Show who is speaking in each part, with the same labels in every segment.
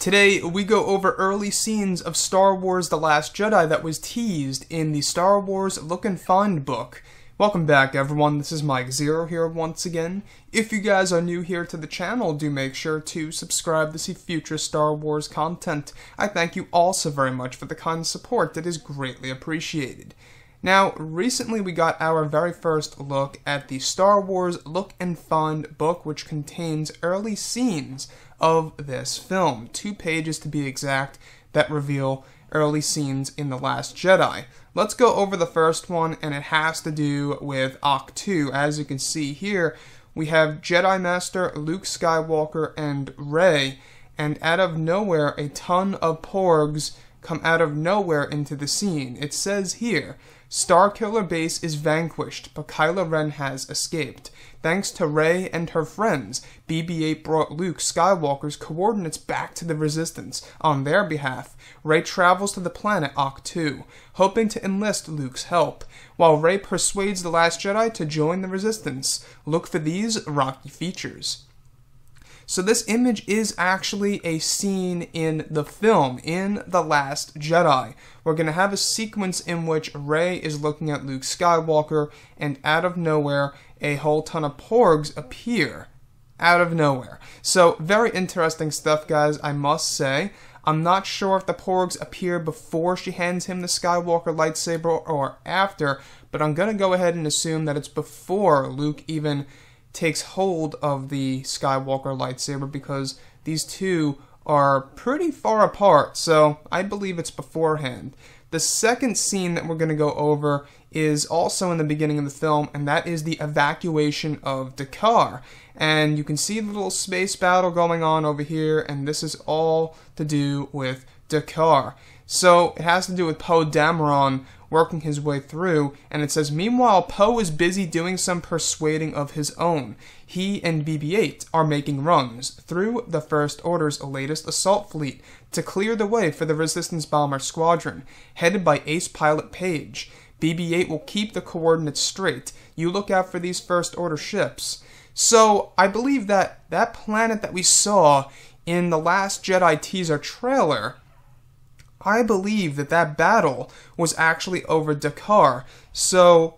Speaker 1: Today, we go over early scenes of Star Wars The Last Jedi that was teased in the Star Wars Look and Find book. Welcome back, everyone. This is Mike Zero here once again. If you guys are new here to the channel, do make sure to subscribe to see future Star Wars content. I thank you all so very much for the kind support that is greatly appreciated. Now, recently we got our very first look at the Star Wars Look and Find book, which contains early scenes of this film. 2 pages to be exact that reveal early scenes in The Last Jedi. Let's go over the first one, and it has to do with ahch-to. As you can see here, we have Jedi Master Luke Skywalker and Rey, and out of nowhere, a ton of porgs come out of nowhere into the scene. It says here, Starkiller Base is vanquished, but Kylo Ren has escaped. Thanks to Rey and her friends, BB-8 brought Luke Skywalker's coordinates back to the Resistance. On their behalf, Rey travels to the planet ahch-to, hoping to enlist Luke's help, while Rey persuades the Last Jedi to join the Resistance. Look for these rocky features. So this image is actually a scene in the film, in The Last Jedi. We're going to have a sequence in which Rey is looking at Luke Skywalker, and out of nowhere, a whole ton of porgs appear. Out of nowhere. So, very interesting stuff, guys, I must say. I'm not sure if the porgs appear before she hands him the Skywalker lightsaber or after, but I'm going to go ahead and assume that it's before Luke even takes hold of the Skywalker lightsaber, because these two are pretty far apart, so I believe it's beforehand. The second scene that we're going to go over is also in the beginning of the film, and that is the evacuation of Dakar. And you can see the little space battle going on over here, and this is all to do with Dakar. So it has to do with Poe Dameron working his way through, and it says, meanwhile, Poe is busy doing some persuading of his own. He and BB-8 are making runs through the First Order's latest assault fleet to clear the way for the Resistance Bomber Squadron, headed by Ace Pilot Page. BB-8 will keep the coordinates straight. You look out for these First Order ships. So, I believe that that planet that we saw in the Last Jedi teaser trailer, I believe that that battle was actually over Dakar. So,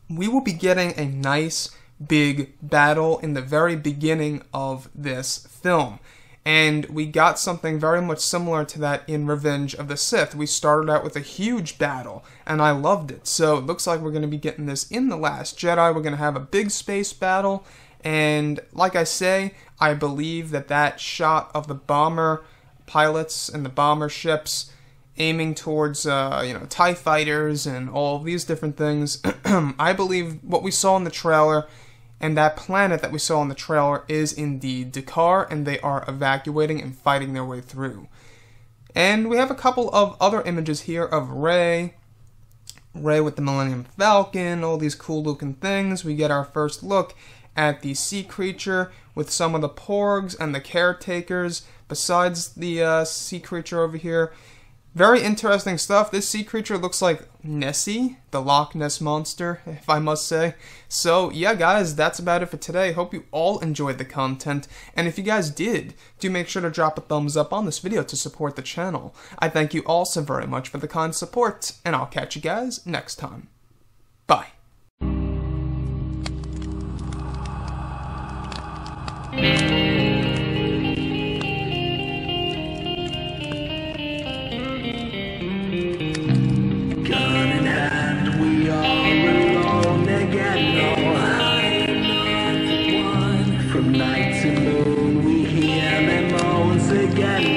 Speaker 1: we will be getting a nice big battle in the very beginning of this film. And we got something very much similar to that in Revenge of the Sith. We started out with a huge battle, and I loved it. So it looks like we're going to be getting this in The Last Jedi. We're going to have a big space battle, and like I say, I believe that that shot of the bomber pilots and the bomber ships aiming towards, TIE fighters and all these different things, I believe what we saw in the trailer and that planet that we saw in the trailer is indeed Dakar, and they are evacuating and fighting their way through. And we have a couple of other images here of Rey with the Millennium Falcon, all these cool looking things. We get our first look at the sea creature with some of the porgs and the caretakers besides the sea creature over here. Very interesting stuff. This sea creature looks like Nessie, the Loch Ness Monster, if I must say. So, yeah, guys, that's about it for today. Hope you all enjoyed the content. And if you guys did, do make sure to drop a thumbs up on this video to support the channel. I thank you all so very much for the kind support, and I'll catch you guys next time. Bye.
Speaker 2: From night to moon, we hear them moans again.